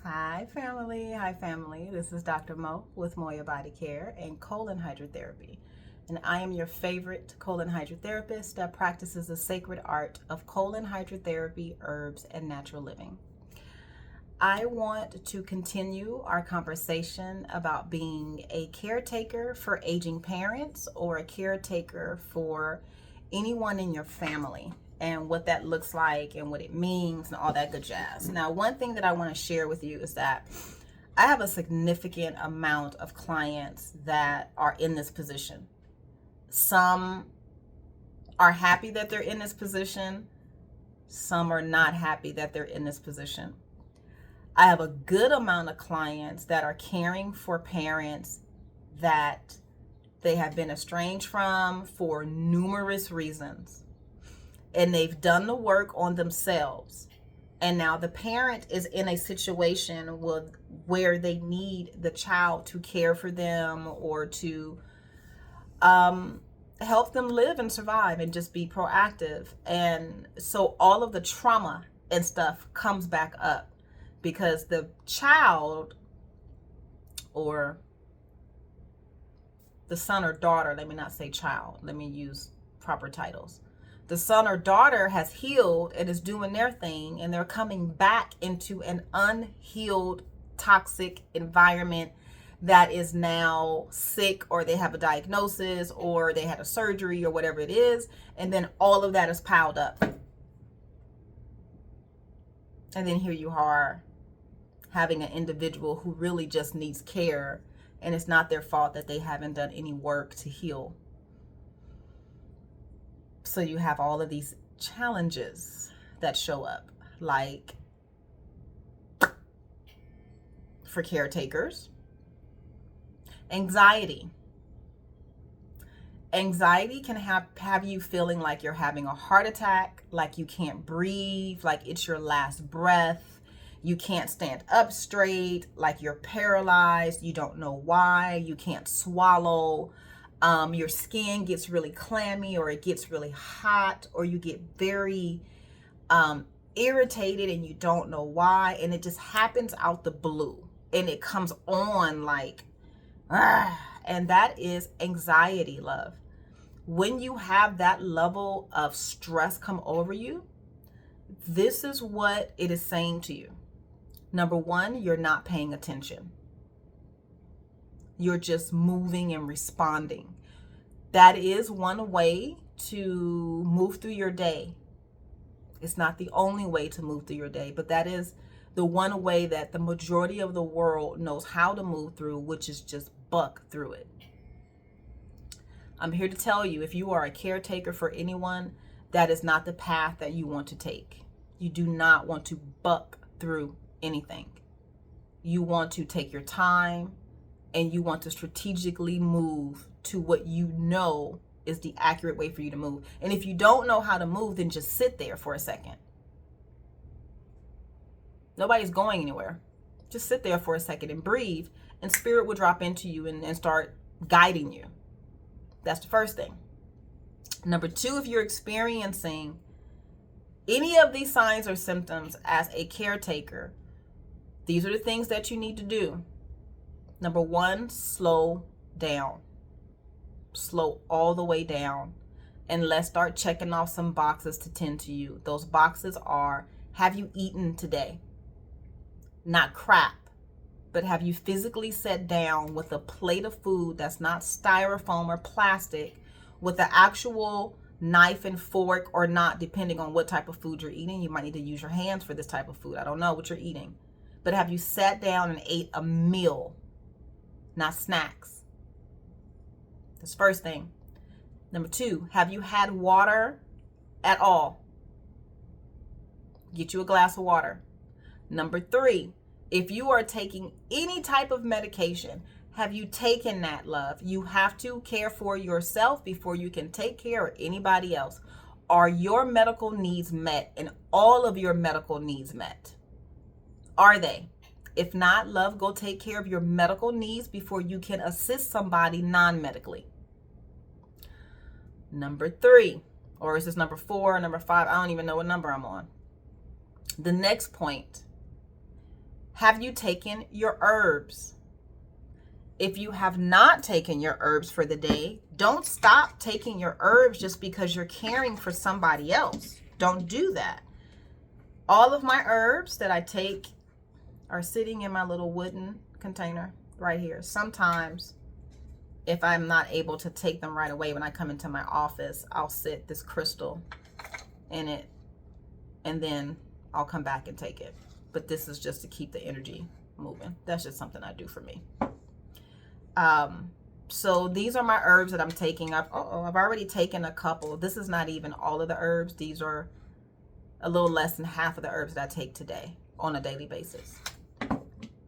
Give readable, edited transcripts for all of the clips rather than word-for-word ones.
Hi family, This is Dr. Mo with Moya Body Care and colon hydrotherapy. And I am your favorite colon hydrotherapist that practices the sacred art of colon hydrotherapy, herbs, and natural living. I want to continue our conversation about being a caretaker for aging parents or a caretaker for anyone in your family, and what that looks like and what it means and all that good jazz. Now, one thing that I want to share with you is that I have a significant amount of clients that are in this position. Some are happy that they're in this position. Some are not happy that they're in this position. I have a good amount of clients that are caring for parents that they have been estranged from for numerous reasons. And they've done the work on themselves. And now the parent is in a situation where they need the child to care for them or to help them live and survive and just be proactive. And so all of the trauma and stuff comes back up because the child, or the son or daughter, let me not say child, let me use proper titles. The son or daughter has healed and is doing their thing, and they're coming back into an unhealed, toxic environment that is now sick, or they have a diagnosis, or they had a surgery, or whatever it is, and then all of that is piled up. And then here you are having an individual who really just needs care, and it's not their fault that they haven't done any work to heal. So you have all of these challenges that show up, like for caretakers, anxiety. Anxiety can have you feeling like you're having a heart attack, like you can't breathe, like it's your last breath. You can't stand up straight, like you're paralyzed. You don't know why. You can't swallow. Your skin gets really clammy, or it gets really hot, or you get very irritated and you don't know why. And it just happens out the blue, and it comes on like, and that is anxiety, love. When you have that level of stress come over you, this is what it is saying to you. Number one, you're not paying attention. You're just moving and responding. That is one way to move through your day. It's not the only way to move through your day, but that is the one way that the majority of the world knows how to move through, which is just buck through it. I'm here to tell you, if you are a caretaker for anyone, that is not the path that you want to take. You do not want to buck through anything. You want to take your time, and you want to strategically move to what you know is the accurate way for you to move. And if you don't know how to move, then just sit there for a second. Nobody's going anywhere. Just sit there for a second and breathe, and spirit will drop into you and start guiding you. That's the first thing. Number two, if you're experiencing any of these signs or symptoms as a caretaker, these are the things that you need to do. Number one, slow down. Slow all the way down. And let's start checking off some boxes to tend to you. Those boxes are, have you eaten today? Not crap, but have you physically sat down with a plate of food that's not styrofoam or plastic, with the actual knife and fork, or not, depending on what type of food you're eating. You might need to use your hands for this type of food. I don't know what you're eating. But have you sat down and ate a meal? Not snacks. That's the first thing. Number two, have you had water at all? Get you a glass of water. Number three, if you are taking any type of medication, have you taken that, love? You have to care for yourself before you can take care of anybody else. Are your medical needs met, and all of your medical needs met? Are they? If not, love, go take care of your medical needs before you can assist somebody non-medically. Number three, or is this number four or number 5? I don't even know what number I'm on. The next point, Have you taken your herbs? If you have not taken your herbs for the day, don't stop taking your herbs just because you're caring for somebody else. Don't do that. All of my herbs that I take are sitting in my little wooden container right here. Sometimes, if I'm not able to take them right away when I come into my office, I'll sit this crystal in it and then I'll come back and take it. But this is just to keep the energy moving. That's just something I do for me. So these are my herbs that I'm taking. I've already taken a couple. This is not even all of the herbs. These are a little less than half of the herbs that I take today on a daily basis.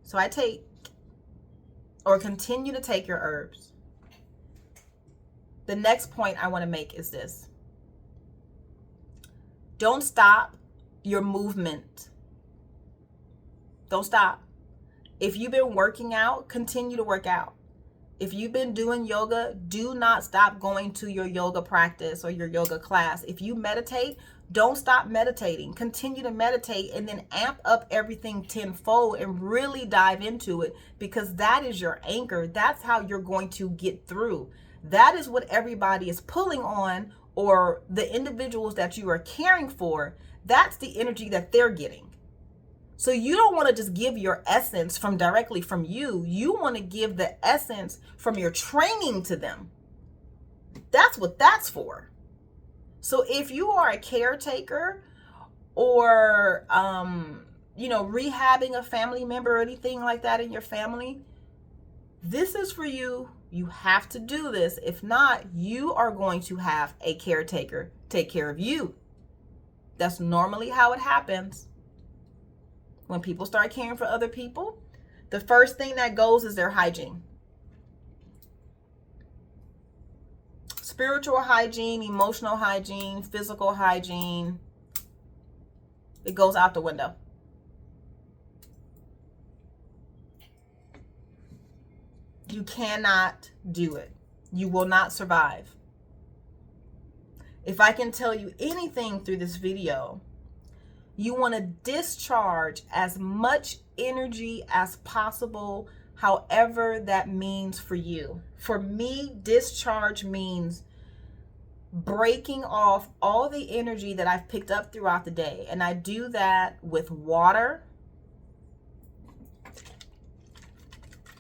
So I take or continue to take your herbs. The next point I want to make is this. Don't stop your movement. Don't stop. If you've been working out, continue to work out. If you've been doing yoga, do not stop going to your yoga practice or your yoga class. If you meditate, don't stop meditating. Continue to meditate and then amp up everything tenfold and really dive into it, because that is your anchor. That's how you're going to get through. That is what everybody is pulling on, or the individuals that you are caring for. That's the energy that they're getting. So you don't want to just give your essence from directly from you. You want to give the essence from your training to them. That's what that's for. So if you are a caretaker or, rehabbing a family member or anything like that in your family, this is for you. You have to do this. If not, you are going to have a caretaker take care of you. That's normally how it happens. When people start caring for other people, the first thing that goes is their hygiene. Spiritual hygiene, emotional hygiene, physical hygiene, it goes out the window. You cannot do it. You will not survive. If I can tell you anything through this video, you want to discharge as much energy as possible, however that means for you. For me, discharge means breaking off all the energy that I've picked up throughout the day. And I do that with water.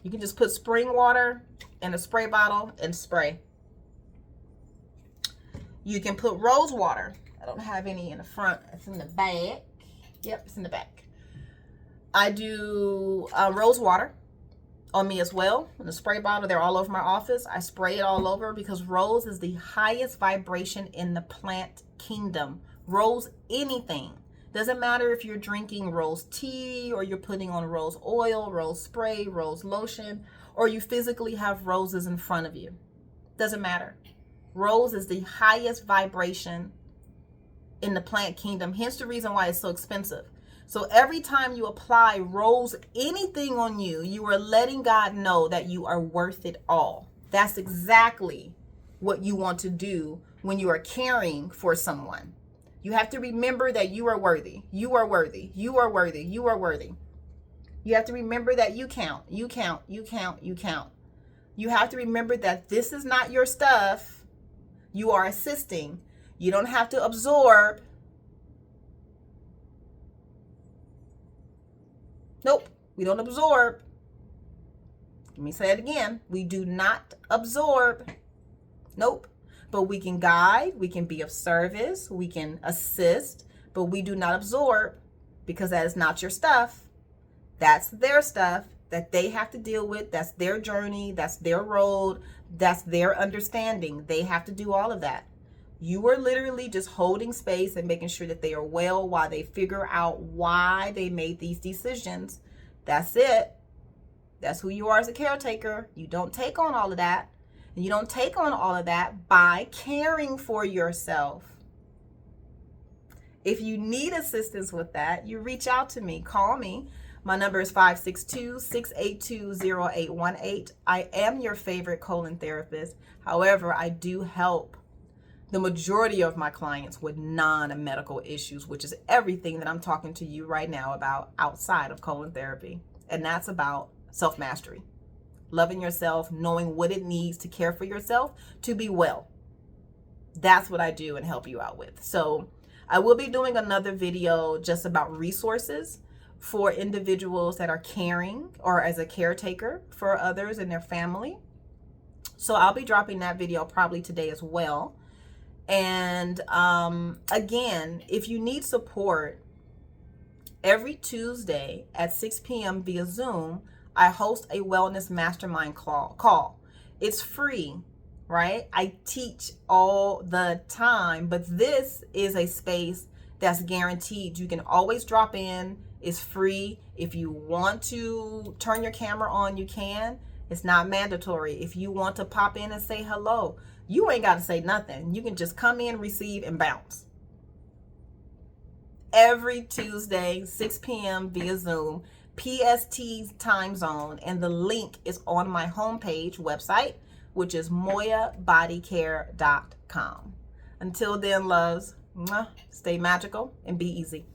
You can just put spring water in a spray bottle and spray. You can put rose water. I don't have any in the front. It's in the back. Yep, it's in the back. I do rose water on me as well. In the spray bottle, they're all over my office. I spray it all over because rose is the highest vibration in the plant kingdom. Rose anything. Doesn't matter if you're drinking rose tea or you're putting on rose oil, rose spray, rose lotion, or you physically have roses in front of you. Doesn't matter. Rose is the highest vibration in the plant kingdom, hence the reason why it's so expensive. So every time you apply rose anything on you, you are letting God know that you are worth it all. That's exactly what you want to do when you are caring for someone. You have to remember that you are worthy. You are worthy. You are worthy. You are worthy. You have to remember that you count. You count. You count. You count. You have to remember that this is not your stuff. You are assisting. You don't have to absorb. Nope, we don't absorb. Let me say it again. We do not absorb. Nope. But we can guide, we can be of service, we can assist, but we do not absorb, because that is not your stuff. That's their stuff that they have to deal with. That's their journey. That's their road. That's their understanding. They have to do all of that. You are literally just holding space and making sure that they are well while they figure out why they made these decisions. That's it. That's who you are as a caretaker. You don't take on all of that. And you don't take on all of that by caring for yourself. If you need assistance with that, you reach out to me. Call me. My number is 562-682-0818. I am your favorite colon therapist. However, I do help the majority of my clients with non-medical issues, which is everything that I'm talking to you right now about outside of colon therapy. And that's about self-mastery, loving yourself, knowing what it needs to care for yourself to be well. That's what I do and help you out with. So I will be doing another video just about resources for individuals that are caring or as a caretaker for others in their family. So I'll be dropping that video probably today as well. And again, if you need support, every Tuesday at 6 p.m. via Zoom, I host a wellness mastermind call. It's free, right? I teach all the time, but this is a space that's guaranteed. You can always drop in. It's free. If you want to turn your camera on, you can. It's not mandatory. If you want to pop in and say hello, you ain't got to say nothing. You can just come in, receive, and bounce. Every Tuesday, 6 p.m. via Zoom, PST time zone, and the link is on my homepage website, which is moyabodycare.com. Until then, loves, stay magical and be easy.